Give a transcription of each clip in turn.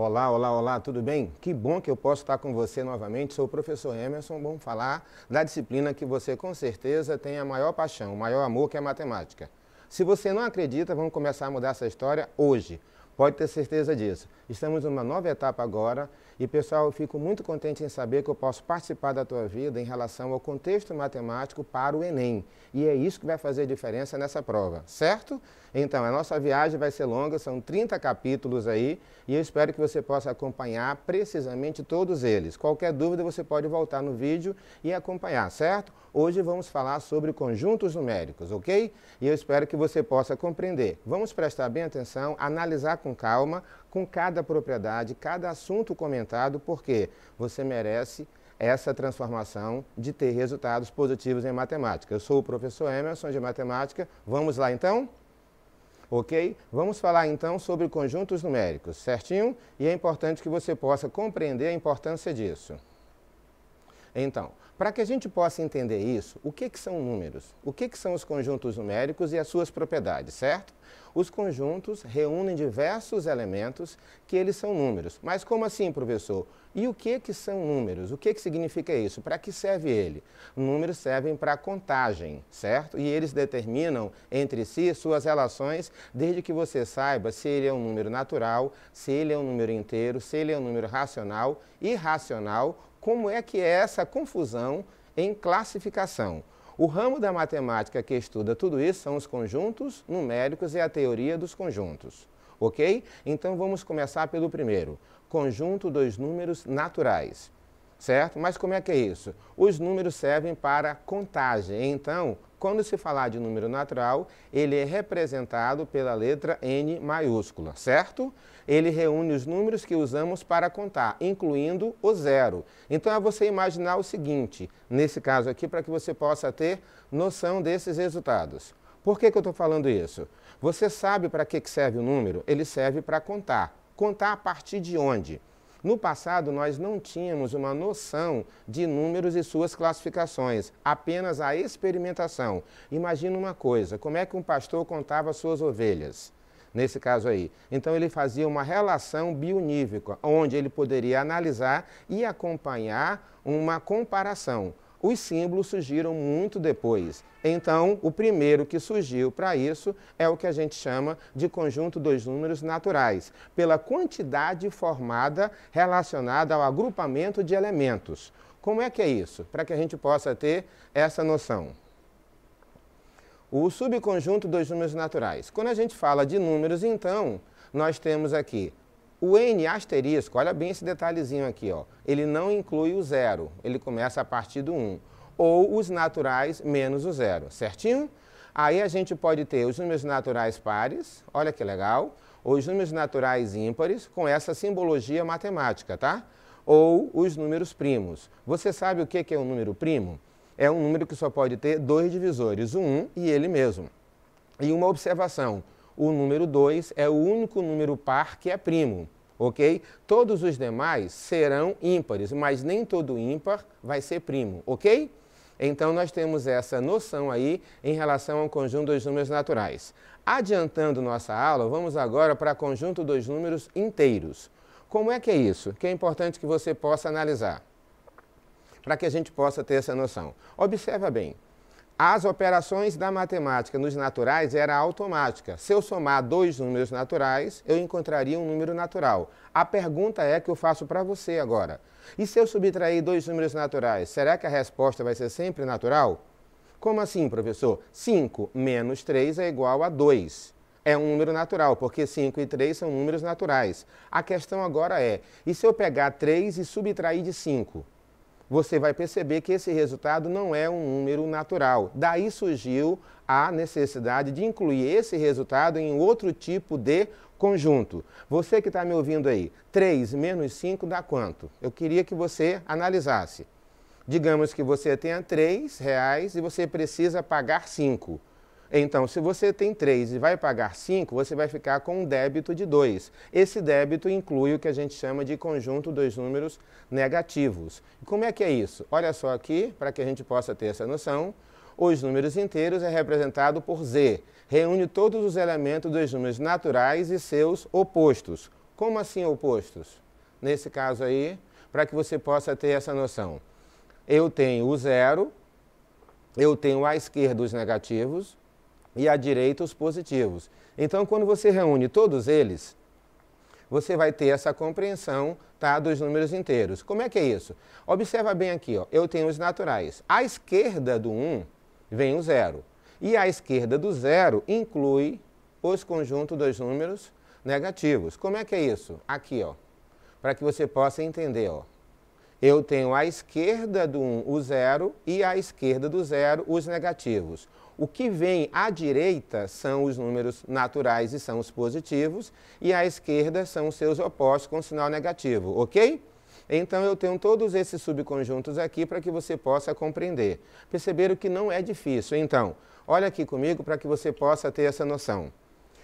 Olá, olá, olá, tudo bem? Que bom que eu posso estar com você novamente. Sou o professor Emerson, vamos falar da disciplina que você com certeza tem a maior paixão, o maior amor, que é a matemática. Se você não acredita, vamos começar a mudar essa história hoje. Pode ter certeza disso. Estamos numa nova etapa agora e, pessoal, eu fico muito contente em saber que eu posso participar da tua vida em relação ao contexto matemático para o Enem. E é isso que vai fazer diferença nessa prova, certo? Então, a nossa viagem vai ser longa, são 30 capítulos aí, e eu espero que você possa acompanhar precisamente todos eles. Qualquer dúvida você pode voltar no vídeo e acompanhar, certo? Hoje vamos falar sobre conjuntos numéricos, ok? E eu espero que você possa compreender. Vamos prestar bem atenção, analisar com calma, com cada propriedade, cada assunto comentado, porque você merece essa transformação de ter resultados positivos em matemática. Eu sou o professor Emerson de matemática. Vamos lá então? Ok? Vamos falar então sobre conjuntos numéricos, certinho? E é importante que você possa compreender a importância disso. Então, para que a gente possa entender isso, o que são números? O que são os conjuntos numéricos e as suas propriedades, certo? Os conjuntos reúnem diversos elementos que eles são números. Mas como assim, professor? E o que são números? O que significa isso? Para que serve ele? Números servem para contagem, certo? E eles determinam entre si suas relações, desde que você saiba se ele é um número natural, se ele é um número inteiro, se ele é um número racional, irracional. Como é que é essa confusão em classificação? O ramo da matemática que estuda tudo isso são os conjuntos numéricos e a teoria dos conjuntos, ok? Então vamos começar pelo primeiro, conjunto dos números naturais, certo? Mas como é que é isso? Os números servem para contagem, então, quando se falar de número natural, ele é representado pela letra N maiúscula, certo? Ele reúne os números que usamos para contar, incluindo o zero. Então é você imaginar o seguinte, nesse caso aqui, para que você possa ter noção desses resultados. Por que eu estou falando isso? Você sabe para que serve o número? Ele serve para contar. Contar a partir de onde? No passado, nós não tínhamos uma noção de números e suas classificações, apenas a experimentação. Imagina uma coisa, como é que um pastor contava suas ovelhas? Nesse caso aí. Então ele fazia uma relação bionívoca, onde ele poderia analisar e acompanhar uma comparação. Os símbolos surgiram muito depois. Então, o primeiro que surgiu para isso é o que a gente chama de conjunto dos números naturais, pela quantidade formada relacionada ao agrupamento de elementos. Como é que é isso? Para que a gente possa ter essa noção. O subconjunto dos números naturais. Quando a gente fala de números, então, nós temos aqui o N asterisco, olha bem esse detalhezinho aqui, ó. Ele não inclui o zero, ele começa a partir do 1. Ou os naturais menos o zero, certinho? Aí a gente pode ter os números naturais pares, olha que legal, ou os números naturais ímpares, com essa simbologia matemática, tá? Ou os números primos. Você sabe o que é um número primo? É um número que só pode ter dois divisores, o 1 e ele mesmo. E uma observação, o número 2 é o único número par que é primo, ok? Todos os demais serão ímpares, mas nem todo ímpar vai ser primo, ok? Então nós temos essa noção aí em relação ao conjunto dos números naturais. Adiantando nossa aula, vamos agora para o conjunto dos números inteiros. Como é que é isso? Que é importante que você possa analisar, para que a gente possa ter essa noção. Observa bem. As operações da matemática nos naturais era automática. Se eu somar dois números naturais, eu encontraria um número natural. A pergunta é que eu faço para você agora. E se eu subtrair dois números naturais, será que a resposta vai ser sempre natural? Como assim, professor? 5 menos 3 é igual a 2. É um número natural, porque 5 e 3 são números naturais. A questão agora é, e se eu pegar 3 e subtrair de 5? Você vai perceber que esse resultado não é um número natural. Daí surgiu a necessidade de incluir esse resultado em outro tipo de conjunto. Você que está me ouvindo aí, 3 menos 5 dá quanto? Eu queria que você analisasse. Digamos que você tenha R$3 e você precisa pagar 5. Então, se você tem 3 e vai pagar 5, você vai ficar com um débito de 2. Esse débito inclui o que a gente chama de conjunto dos números negativos. Como é que é isso? Olha só aqui, para que a gente possa ter essa noção. Os números inteiros é representado por Z. Reúne todos os elementos dos números naturais e seus opostos. Como assim opostos? Nesse caso aí, para que você possa ter essa noção. Eu tenho o zero, eu tenho à esquerda os negativos e à direita os positivos. Então, quando você reúne todos eles, você vai ter essa compreensão, tá, dos números inteiros. Como é que é isso? Observa bem aqui, ó, eu tenho os naturais. À esquerda do 1 vem o zero. E à esquerda do zero inclui os conjuntos dos números negativos. Como é que é isso? Aqui, ó, para que você possa entender, ó. Eu tenho à esquerda do 1 o zero e à esquerda do zero os negativos. O que vem à direita são os números naturais e são os positivos, e à esquerda são os seus opostos com sinal negativo, ok? Então eu tenho todos esses subconjuntos aqui para que você possa compreender. Perceberam que não é difícil. Então, olha aqui comigo para que você possa ter essa noção.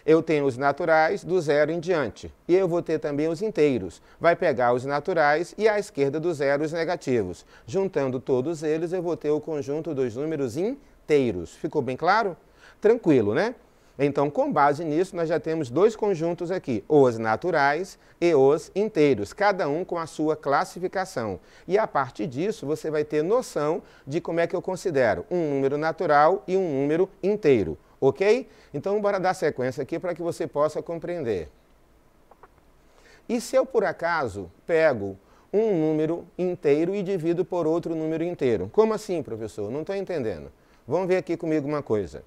Eu tenho os naturais do zero em diante, e eu vou ter também os inteiros. Vai pegar os naturais e à esquerda do zero os negativos. Juntando todos eles, eu vou ter o conjunto dos números inteiros. Ficou bem claro? Tranquilo, né? Então, com base nisso, nós já temos dois conjuntos aqui, os naturais e os inteiros, cada um com a sua classificação. E a partir disso, você vai ter noção de como é que eu considero um número natural e um número inteiro. Ok? Então, bora dar sequência aqui para que você possa compreender. E se eu, por acaso, pego um número inteiro e divido por outro número inteiro? Como assim, professor? Não estou entendendo. Vamos ver aqui comigo uma coisa.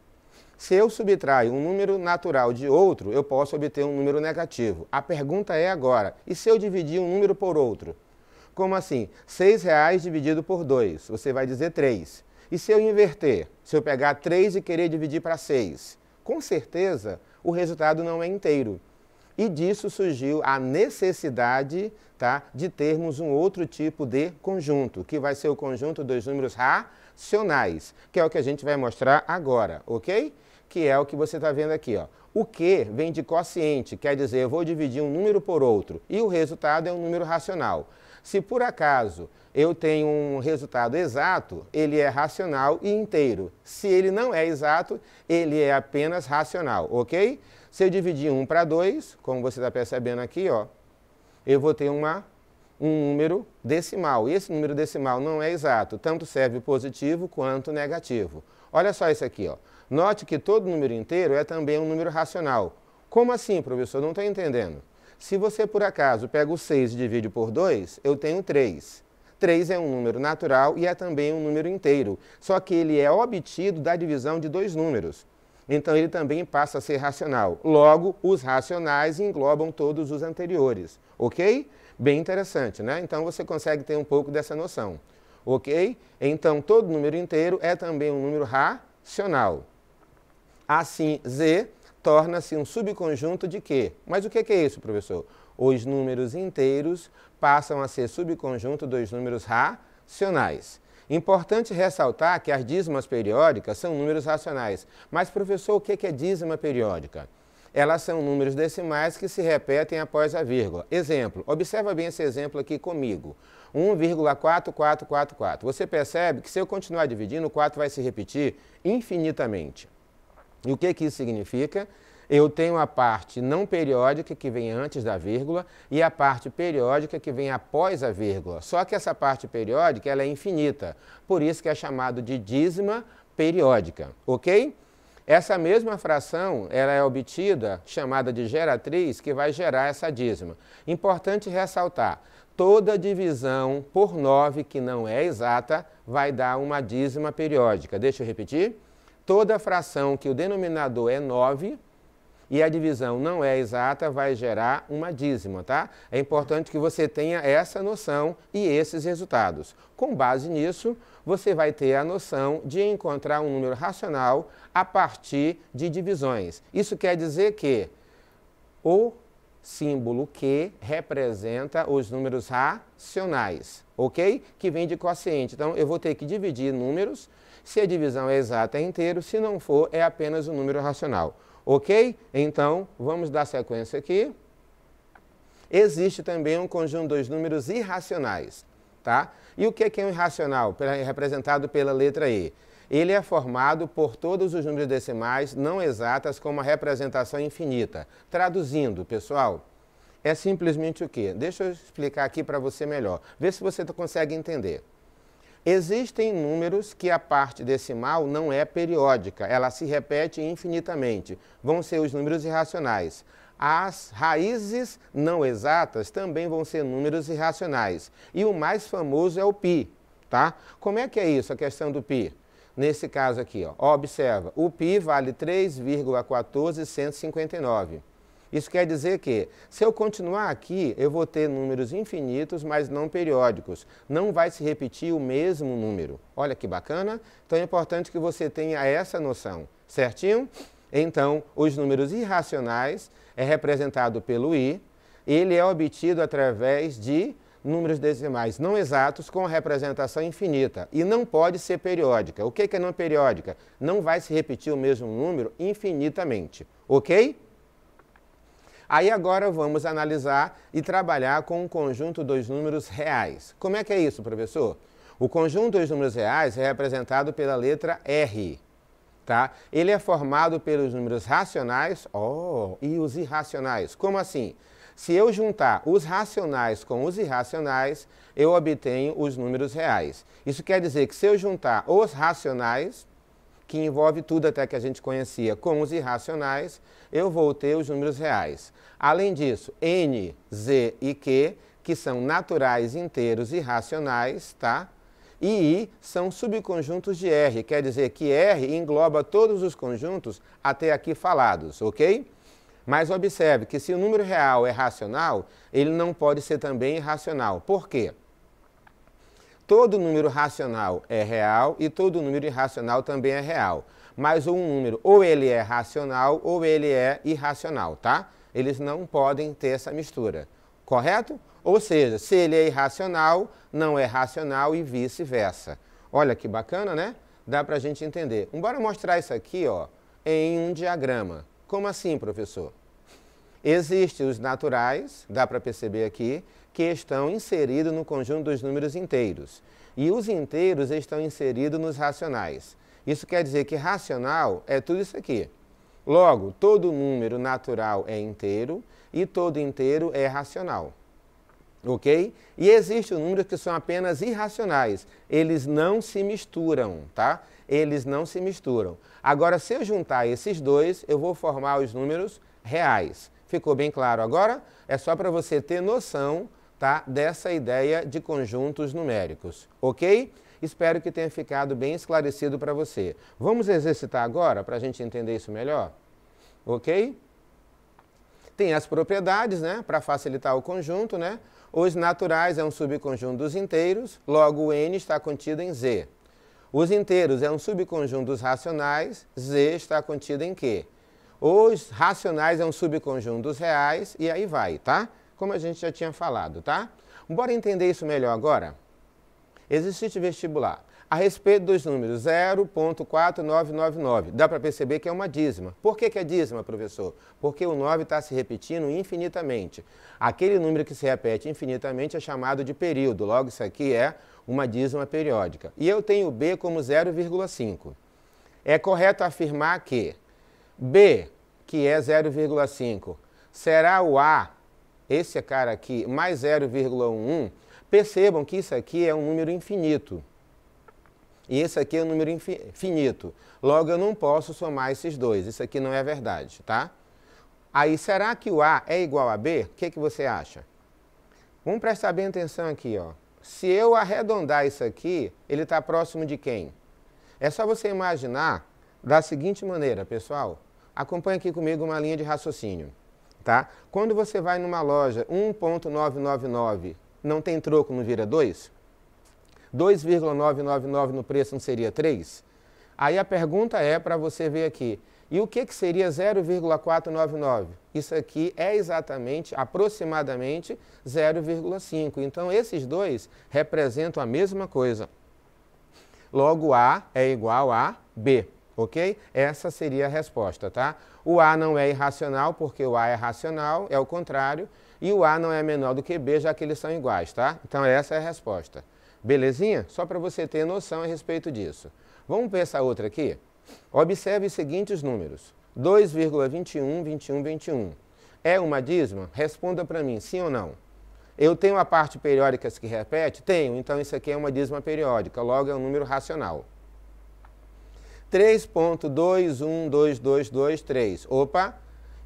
Se eu subtraio um número natural de outro, eu posso obter um número negativo. A pergunta é agora, e se eu dividir um número por outro? Como assim? R$6 dividido por 2, você vai dizer 3. E se eu inverter? Se eu pegar 3 e querer dividir para 6? Com certeza, o resultado não é inteiro. E disso surgiu a necessidade, tá, de termos um outro tipo de conjunto, que vai ser o conjunto dos números racionais, que é o que a gente vai mostrar agora, ok? Que é o que você está vendo aqui, ó. O que vem de quociente, quer dizer, eu vou dividir um número por outro, e o resultado é um número racional. Se por acaso eu tenho um resultado exato, ele é racional e inteiro. Se ele não é exato, ele é apenas racional, ok? Se eu dividir 1 para 2, como você está percebendo aqui, ó, eu vou ter um número decimal. E esse número decimal não é exato, tanto serve positivo quanto negativo. Olha só isso aqui, ó. Note que todo número inteiro é também um número racional. Como assim, professor? Não estou entendendo. Se você, por acaso, pega o 6 e divide por 2, eu tenho 3. 3 é um número natural e é também um número inteiro, só que ele é obtido da divisão de dois números. Então ele também passa a ser racional. Logo, os racionais englobam todos os anteriores, ok? Bem interessante, né? Então você consegue ter um pouco dessa noção, ok? Então todo número inteiro é também um número racional. Assim, Z torna-se um subconjunto de quê? Mas o que é isso, professor? Os números inteiros passam a ser subconjunto dos números racionais. Importante ressaltar que as dízimas periódicas são números racionais. Mas, professor, o que é dízima periódica? Elas são números decimais que se repetem após a vírgula. Exemplo, observa bem esse exemplo aqui comigo. 1,4444. Você percebe que se eu continuar dividindo, o 4 vai se repetir infinitamente. E o que isso significa? Eu tenho a parte não periódica que vem antes da vírgula e a parte periódica que vem após a vírgula. Só que essa parte periódica ela é infinita, por isso que é chamado de dízima periódica, ok? Essa mesma fração ela é obtida, chamada de geratriz, que vai gerar essa dízima. Importante ressaltar, toda divisão por 9 que não é exata vai dar uma dízima periódica. Deixa eu repetir. Toda fração que o denominador é 9 e a divisão não é exata vai gerar uma dízima, tá? É importante que você tenha essa noção e esses resultados. Com base nisso, você vai ter a noção de encontrar um número racional a partir de divisões. Isso quer dizer que o símbolo que representa os números racionais, ok? Que vem de quociente. Então, eu vou ter que dividir números. Se a divisão é exata, é inteiro. Se não for, é apenas um número racional. Ok? Então, vamos dar sequência aqui. Existe também um conjunto dos números irracionais, tá? E o que é um irracional? Representado pela letra E. Ele é formado por todos os números decimais não exatas com uma representação infinita. Traduzindo, pessoal, é simplesmente o quê? Deixa eu explicar aqui para você melhor. Vê se você consegue entender. Existem números que a parte decimal não é periódica, ela se repete infinitamente. Vão ser os números irracionais. As raízes não exatas também vão ser números irracionais. E o mais famoso é o π, tá? Como é que é isso, a questão do π? Nesse caso aqui, ó, observa, o π vale 3,14159. Isso quer dizer que, se eu continuar aqui, eu vou ter números infinitos, mas não periódicos. Não vai se repetir o mesmo número. Olha que bacana. Então é importante que você tenha essa noção, certinho? Então, os números irracionais é representado pelo i. Ele é obtido através de números decimais não exatos com representação infinita. E não pode ser periódica. O que é não periódica? Não vai se repetir o mesmo número infinitamente. Ok? Aí agora vamos analisar e trabalhar com o conjunto dos números reais. Como é que é isso, professor? O conjunto dos números reais é representado pela letra R. Tá? Ele é formado pelos números racionais e os irracionais. Como assim? Se eu juntar os racionais com os irracionais, eu obtenho os números reais. Isso quer dizer que se eu juntar os racionais, que envolve tudo até que a gente conhecia, com os irracionais, eu vou ter os números reais. Além disso, N, Z e Q, que são naturais inteiros irracionais, tá? E I são subconjuntos de R, quer dizer que R engloba todos os conjuntos até aqui falados, ok? Mas observe que se o número real é racional, ele não pode ser também irracional. Por quê? Todo número racional é real e todo número irracional também é real. Mas um número ou ele é racional ou ele é irracional, tá? Eles não podem ter essa mistura, correto? Ou seja, se ele é irracional, não é racional e vice-versa. Olha que bacana, né? Dá pra gente entender. Bora mostrar isso aqui, ó, em um diagrama. Como assim, professor? Existem os naturais, dá para perceber aqui, que estão inseridos no conjunto dos números inteiros. E os inteiros estão inseridos nos racionais. Isso quer dizer que racional é tudo isso aqui. Logo, todo número natural é inteiro e todo inteiro é racional. Ok? E existem números que são apenas irracionais. Eles não se misturam, tá? Eles não se misturam. Agora, se eu juntar esses dois, eu vou formar os números reais. Ficou bem claro agora? É só para você ter noção, tá, dessa ideia de conjuntos numéricos, ok? Espero que tenha ficado bem esclarecido para você. Vamos exercitar agora para a gente entender isso melhor? Ok? Tem as propriedades, né, para facilitar o conjunto, né? Os naturais é um subconjunto dos inteiros, logo o N está contido em Z. Os inteiros é um subconjunto dos racionais, Z está contido em Q. Os racionais é um subconjunto dos reais e aí vai, tá? Como a gente já tinha falado, tá? Bora entender isso melhor agora? Exercício vestibular. A respeito dos números 0,4999. Dá para perceber que é uma dízima. Por que é dízima, professor? Porque o 9 está se repetindo infinitamente. Aquele número que se repete infinitamente é chamado de período. Logo, isso aqui é uma dízima periódica. E eu tenho B como 0,5. É correto afirmar que B, que é 0,5, será o A, esse cara aqui, mais 0,11. Percebam que isso aqui é um número infinito. E esse aqui é um número finito. Logo, eu não posso somar esses dois. Isso aqui não é verdade, tá? Aí, será que o A é igual a B? O que você acha? Vamos prestar bem atenção aqui, ó. Se eu arredondar isso aqui, ele está próximo de quem? É só você imaginar da seguinte maneira, pessoal. Acompanhe aqui comigo uma linha de raciocínio, tá? Quando você vai numa loja 1,999, não tem troco, não vira 2? 2,999 no preço não seria 3? Aí a pergunta é para você ver aqui. E o que seria 0,499? Isso aqui é exatamente, aproximadamente, 0,5. Então, esses dois representam a mesma coisa. Logo, A é igual a B, ok? Essa seria a resposta, tá? O A não é irracional, porque o A é racional, é o contrário. E o A não é menor do que B, já que eles são iguais, tá? Então, essa é a resposta. Belezinha? Só para você ter noção a respeito disso. Vamos ver essa outra aqui? Observe os seguintes números. 2,21, 21, 21. é uma dízima? Responda para mim, sim ou não. Eu tenho a parte periódica que repete? Tenho, então isso aqui é uma dízima periódica, logo é um número racional. 3.2122223. Opa,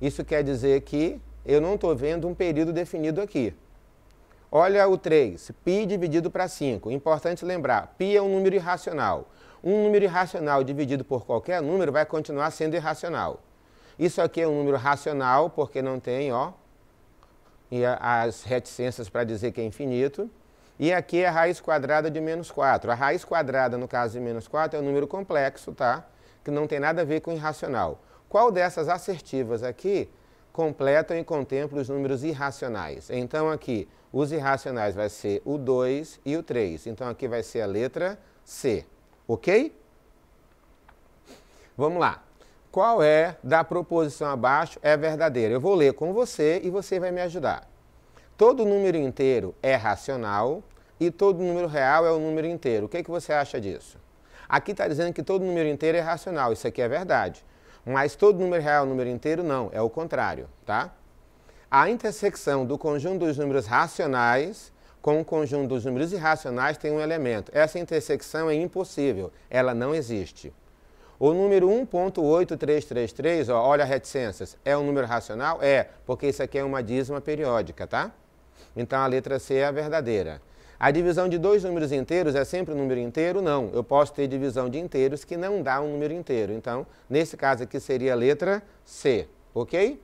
isso quer dizer que eu não estou vendo um período definido aqui. Olha o 3, π dividido para 5. Importante lembrar, π é um número irracional. Um número irracional dividido por qualquer número vai continuar sendo irracional. Isso aqui é um número racional porque não tem, ó, e as reticências para dizer que é infinito. E aqui é a raiz quadrada de menos 4. A raiz quadrada, no caso de menos 4, é um número complexo, tá? Que não tem nada a ver com irracional. Qual dessas assertivas aqui completam e contemplam os números irracionais? Então aqui, os irracionais vai ser o 2 e o 3. Então aqui vai ser a letra C, ok? Vamos lá. Qual é da proposição abaixo é verdadeira? Eu vou ler com você e você vai me ajudar. Todo número inteiro é racional e todo número real é o número inteiro. O que você acha disso? Aqui está dizendo que todo número inteiro é racional. Isso aqui é verdade. Mas todo número real é o número inteiro? Não, é o contrário, tá? A intersecção do conjunto dos números racionais com o conjunto dos números irracionais tem um elemento. Essa intersecção é impossível, ela não existe. O número 1.8333, ó, olha reticências, é um número racional? É, porque isso aqui é uma dízima periódica, tá? Então a letra C é a verdadeira. A divisão de dois números inteiros é sempre um número inteiro? Não, eu posso ter divisão de inteiros que não dá um número inteiro. Então, nesse caso aqui seria a letra C, ok?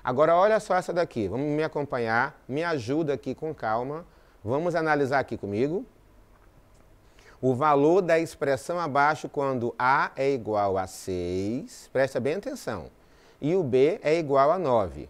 Agora olha só essa daqui, vamos me acompanhar, me ajuda aqui com calma. Vamos analisar aqui comigo. O valor da expressão abaixo quando A é igual a 6, presta bem atenção, e o B é igual a 9.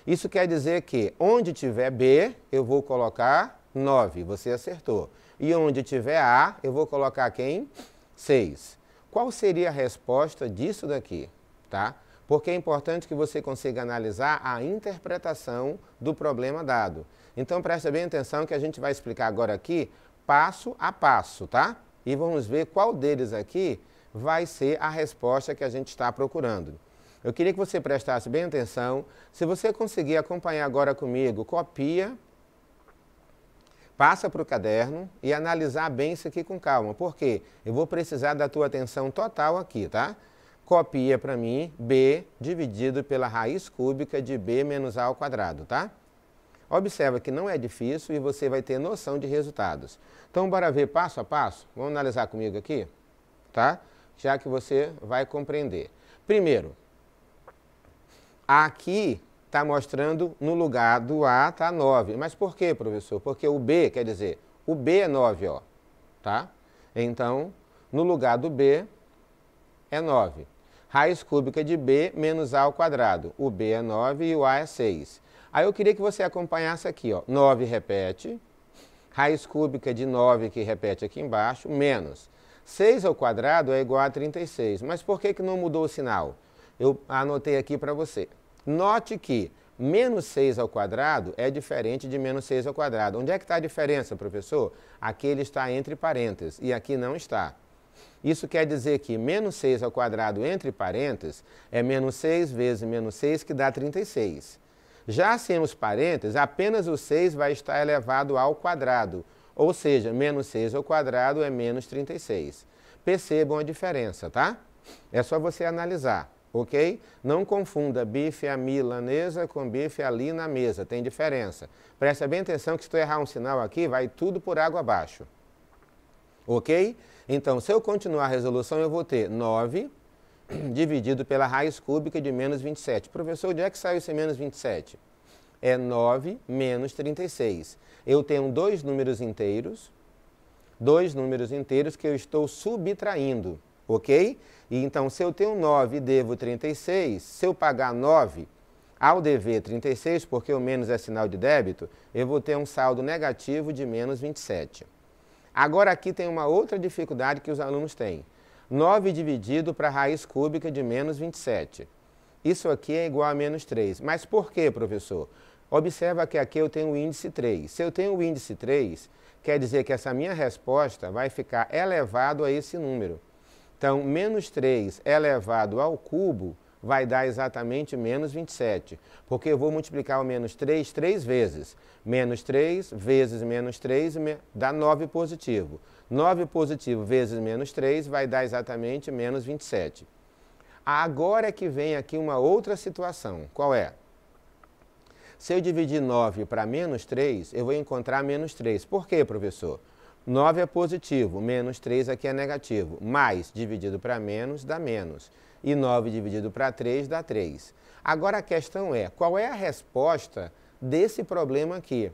Isso quer dizer que onde tiver B, eu vou colocar 9, você acertou. E onde tiver A, eu vou colocar quem? 6. Qual seria a resposta disso daqui? Tá? Porque é importante que você consiga analisar a interpretação do problema dado. Então presta bem atenção que a gente vai explicar agora aqui passo a passo, tá? E vamos ver qual deles aqui vai ser a resposta que a gente está procurando. Eu queria que você prestasse bem atenção. Se você conseguir acompanhar agora comigo, copia, passa para o caderno e analisar bem isso aqui com calma. Por quê? Eu vou precisar da tua atenção total aqui, tá? Copia para mim B dividido pela raiz cúbica de B menos A ao quadrado, tá? Observa que não é difícil e você vai ter noção de resultados. Então, bora ver passo a passo? Vamos analisar comigo aqui, tá? Já que você vai compreender. Primeiro, aqui está mostrando no lugar do A está 9. Mas por quê, professor? Porque o B, quer dizer, o B é 9, ó, tá? Então, no lugar do B é 9. Raiz cúbica de B menos A ao quadrado. O B é 9 e o A é 6. Aí eu queria que você acompanhasse aqui, ó, 9 repete, raiz cúbica de 9 que repete aqui embaixo, menos 6 ao quadrado é igual a 36. Mas por que não mudou o sinal? Eu anotei aqui para você. Note que menos 6 ao quadrado é diferente de menos 6 ao quadrado. Onde é que está a diferença, professor? Aqui ele está entre parênteses e aqui não está. Isso quer dizer que menos 6 ao quadrado entre parênteses é menos 6 vezes menos 6 que dá 36. Já sem os parênteses, apenas o 6 vai estar elevado ao quadrado, ou seja, menos 6 ao quadrado é menos 36. Percebam a diferença, tá? É só você analisar, ok? Não confunda bife à milanesa com bife ali na mesa, tem diferença. Presta bem atenção que se tu errar um sinal aqui, vai tudo por água abaixo, ok? Então, se eu continuar a resolução, eu vou ter 9 dividido pela raiz cúbica de menos 27. Professor, onde é que saiu esse menos 27? É 9 menos 36. Eu tenho dois números inteiros que eu estou subtraindo, ok? E então, se eu tenho 9 e devo 36, se eu pagar 9 ao dever 36, porque o menos é sinal de débito, eu vou ter um saldo negativo de menos 27. Agora aqui tem uma outra dificuldade que os alunos têm. 9 dividido para a raiz cúbica de menos 27. Isso aqui é igual a menos 3. Mas por quê, professor? Observa que aqui eu tenho o índice 3. Se eu tenho o índice 3, quer dizer que essa minha resposta vai ficar elevado a esse número. Então, menos 3 elevado ao cubo vai dar exatamente menos 27, porque eu vou multiplicar o menos 3 três vezes. Menos 3 vezes menos 3 dá 9 positivo. 9 positivo vezes menos 3 vai dar exatamente menos 27. Agora é que vem aqui uma outra situação. Qual é? Se eu dividir 9 para menos 3, eu vou encontrar menos 3. Por quê, professor? 9 é positivo, menos 3 aqui é negativo. Mais dividido para menos dá menos. E 9 dividido para 3 dá 3. Agora a questão é, qual é a resposta desse problema aqui?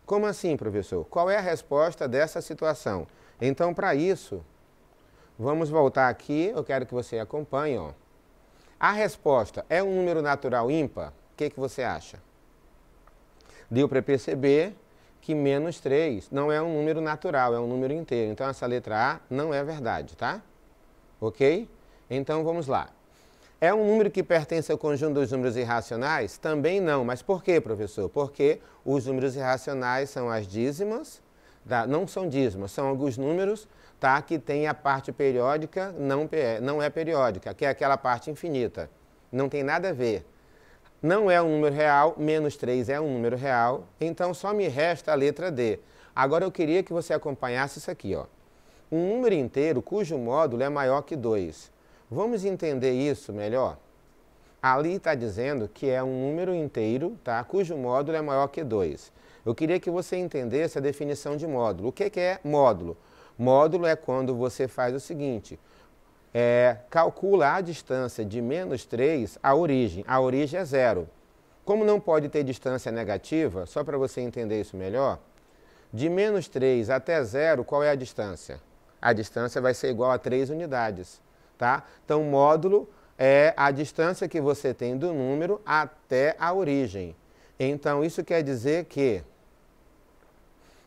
Como assim, professor? Qual é a resposta dessa situação? Então, para isso, vamos voltar aqui, eu quero que você acompanhe. Ó. A resposta é um número natural ímpar? O que você acha? Deu para perceber que menos 3 não é um número natural, é um número inteiro. Então, essa letra A não é verdade, tá? Ok? Então, vamos lá. É um número que pertence ao conjunto dos números irracionais? Também não. Mas por quê, professor? Porque os números irracionais são as dízimas, tá? Não são dízimas, são alguns números, tá? Que tem a parte periódica, não é periódica, que é aquela parte infinita. Não tem nada a ver. Não é um número real, menos 3 é um número real, então só me resta a letra D. Agora eu queria que você acompanhasse isso aqui, ó. Um número inteiro cujo módulo é maior que 2. Vamos entender isso melhor? Ali está dizendo que é um número inteiro, tá? Cujo módulo é maior que 2. Eu queria que você entendesse a definição de módulo. O que é módulo? Módulo é quando você faz o seguinte, calcula a distância de menos 3 à origem. A origem é 0. Como não pode ter distância negativa, só para você entender isso melhor, de menos 3 até 0, qual é a distância? A distância vai ser igual a 3 unidades. Tá? Então, módulo é a distância que você tem do número até a origem. Então, isso quer dizer que,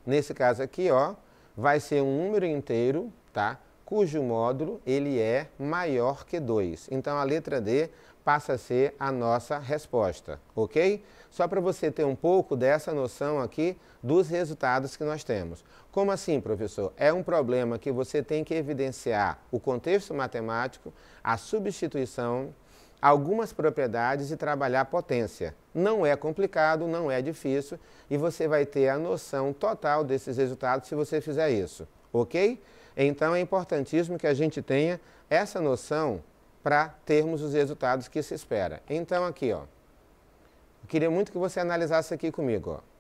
nesse caso aqui, ó, vai ser um número inteiro, tá? Cujo módulo ele é maior que 2. Então, a letra D passa a ser a nossa resposta, ok? Só para você ter um pouco dessa noção aqui dos resultados que nós temos. Como assim, professor? É um problema que você tem que evidenciar o contexto matemático, a substituição, algumas propriedades e trabalhar a potência. Não é complicado, não é difícil e você vai ter a noção total desses resultados se você fizer isso, ok? Então é importantíssimo que a gente tenha essa noção para termos os resultados que se espera. Então aqui, ó, eu queria muito que você analisasse aqui comigo, ó.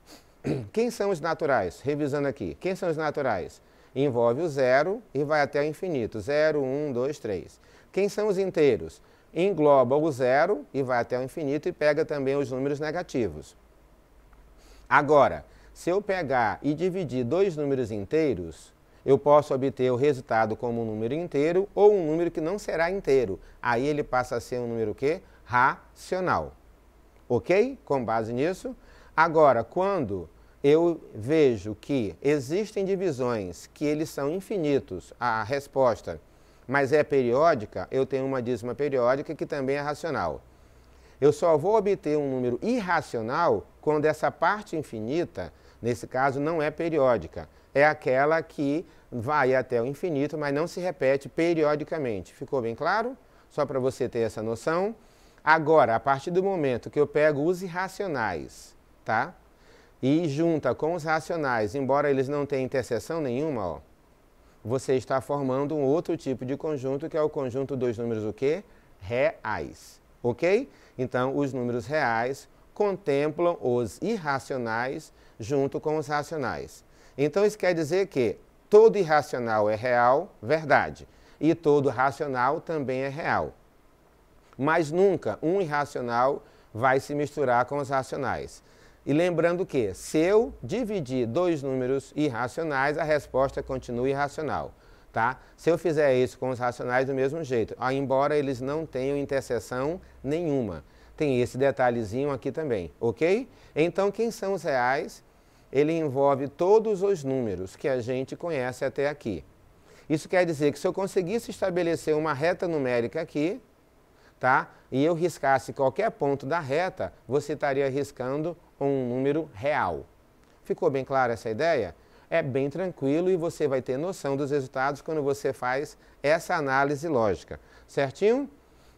Quem são os naturais? Revisando aqui. Quem são os naturais? Envolve o zero e vai até o infinito. 0, 1, 2, 3. Quem são os inteiros? Engloba o zero e vai até o infinito e pega também os números negativos. Agora, se eu pegar e dividir dois números inteiros, eu posso obter o resultado como um número inteiro ou um número que não será inteiro. Aí ele passa a ser um número o quê? Racional. Ok? Com base nisso. Agora, quando eu vejo que existem divisões que eles são infinitos, a resposta, mas é periódica, eu tenho uma dízima periódica que também é racional. Eu só vou obter um número irracional quando essa parte infinita, nesse caso, não é periódica. É aquela que vai até o infinito, mas não se repete periodicamente. Ficou bem claro? Só para você ter essa noção. Agora, a partir do momento que eu pego os irracionais, tá? E junta com os racionais, embora eles não tenham interseção nenhuma, ó, você está formando um outro tipo de conjunto, que é o conjunto dos números o quê? Reais. Ok? Então, os números reais contemplam os irracionais junto com os racionais. Então, isso quer dizer que todo irracional é real, verdade, e todo racional também é real. Mas nunca um irracional vai se misturar com os racionais. E lembrando que, se eu dividir dois números irracionais, a resposta continua irracional. Tá? Se eu fizer isso com os racionais, do mesmo jeito, embora eles não tenham interseção nenhuma. Tem esse detalhezinho aqui também, ok? Então, quem são os reais? Ele envolve todos os números que a gente conhece até aqui. Isso quer dizer que se eu conseguisse estabelecer uma reta numérica aqui, tá? E eu riscasse qualquer ponto da reta, você estaria riscando um número real. Ficou bem clara essa ideia? É bem tranquilo e você vai ter noção dos resultados quando você faz essa análise lógica. Certinho?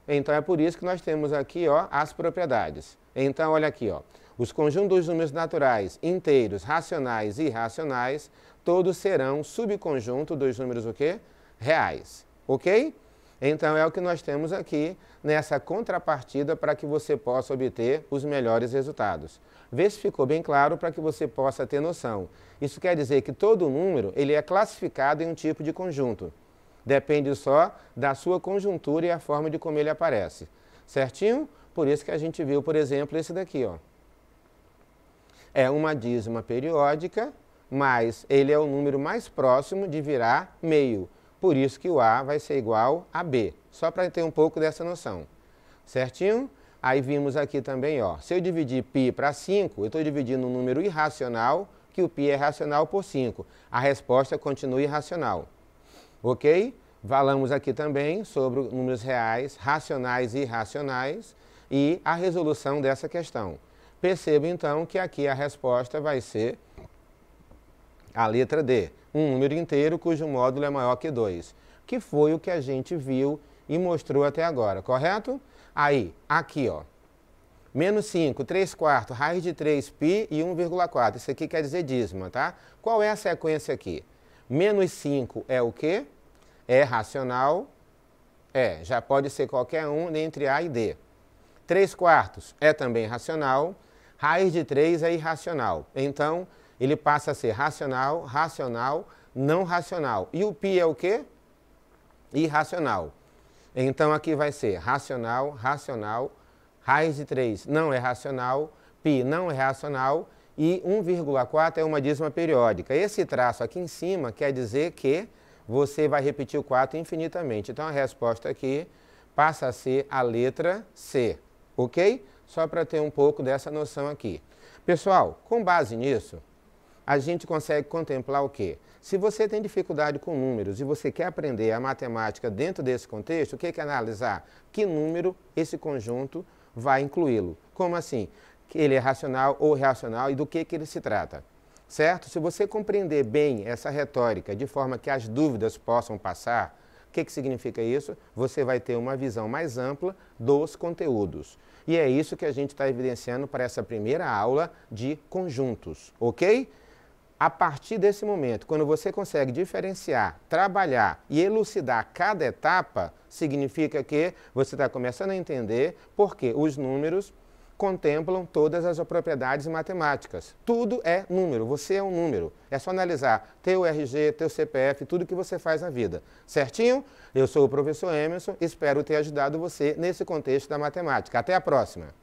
Então é por isso que nós temos aqui, ó, as propriedades. Então olha aqui, ó, os conjuntos dos números naturais, inteiros, racionais e irracionais, todos serão subconjunto dos números o quê? Reais, ok? Então é o que nós temos aqui nessa contrapartida para que você possa obter os melhores resultados. Vê se ficou bem claro para que você possa ter noção. Isso quer dizer que todo número ele é classificado em um tipo de conjunto. Depende só da sua conjuntura e a forma de como ele aparece. Certinho? Por isso que a gente viu, por exemplo, esse daqui, ó. É uma dízima periódica, mas ele é o número mais próximo de virar meio. Por isso que o A vai ser igual a B. Só para ter um pouco dessa noção. Certinho? Aí vimos aqui também, ó, se eu dividir π para 5, eu estou dividindo um número irracional, que o π é racional por 5. A resposta continua irracional. Ok? Falamos aqui também sobre números reais, racionais e irracionais e a resolução dessa questão. Perceba então que aqui a resposta vai ser a letra D, um número inteiro cujo módulo é maior que 2, que foi o que a gente viu e mostrou até agora, correto? Aí, aqui, ó, menos 5, 3/4, raiz de 3π e 1,4. Isso aqui quer dizer dízima, tá? Qual é a sequência aqui? Menos 5 é o quê? É racional? É, já pode ser qualquer um entre A e D. 3/4 é também racional. Raiz de 3 é irracional. Então, ele passa a ser racional, racional, não racional. E o π é o quê? Irracional. Então, aqui vai ser racional, racional, raiz de 3 não é racional, π não é racional e 1,4 é uma dízima periódica. Esse traço aqui em cima quer dizer que você vai repetir o 4 infinitamente. Então, a resposta aqui passa a ser a letra C, ok? Só para ter um pouco dessa noção aqui. Pessoal, com base nisso, a gente consegue contemplar o quê? Se você tem dificuldade com números e você quer aprender a matemática dentro desse contexto, o que é analisar? Que número esse conjunto vai incluí-lo? Como assim? Que ele é racional ou irracional e do que ele se trata? Certo? Se você compreender bem essa retórica de forma que as dúvidas possam passar, o que significa isso? Você vai ter uma visão mais ampla dos conteúdos. E é isso que a gente está evidenciando para essa primeira aula de conjuntos, ok? A partir desse momento, quando você consegue diferenciar, trabalhar e elucidar cada etapa, significa que você está começando a entender porque os números contemplam todas as propriedades matemáticas. Tudo é número, você é um número. É só analisar teu RG, teu CPF, tudo que você faz na vida. Certinho? Eu sou o professor Emerson, espero ter ajudado você nesse contexto da matemática. Até a próxima!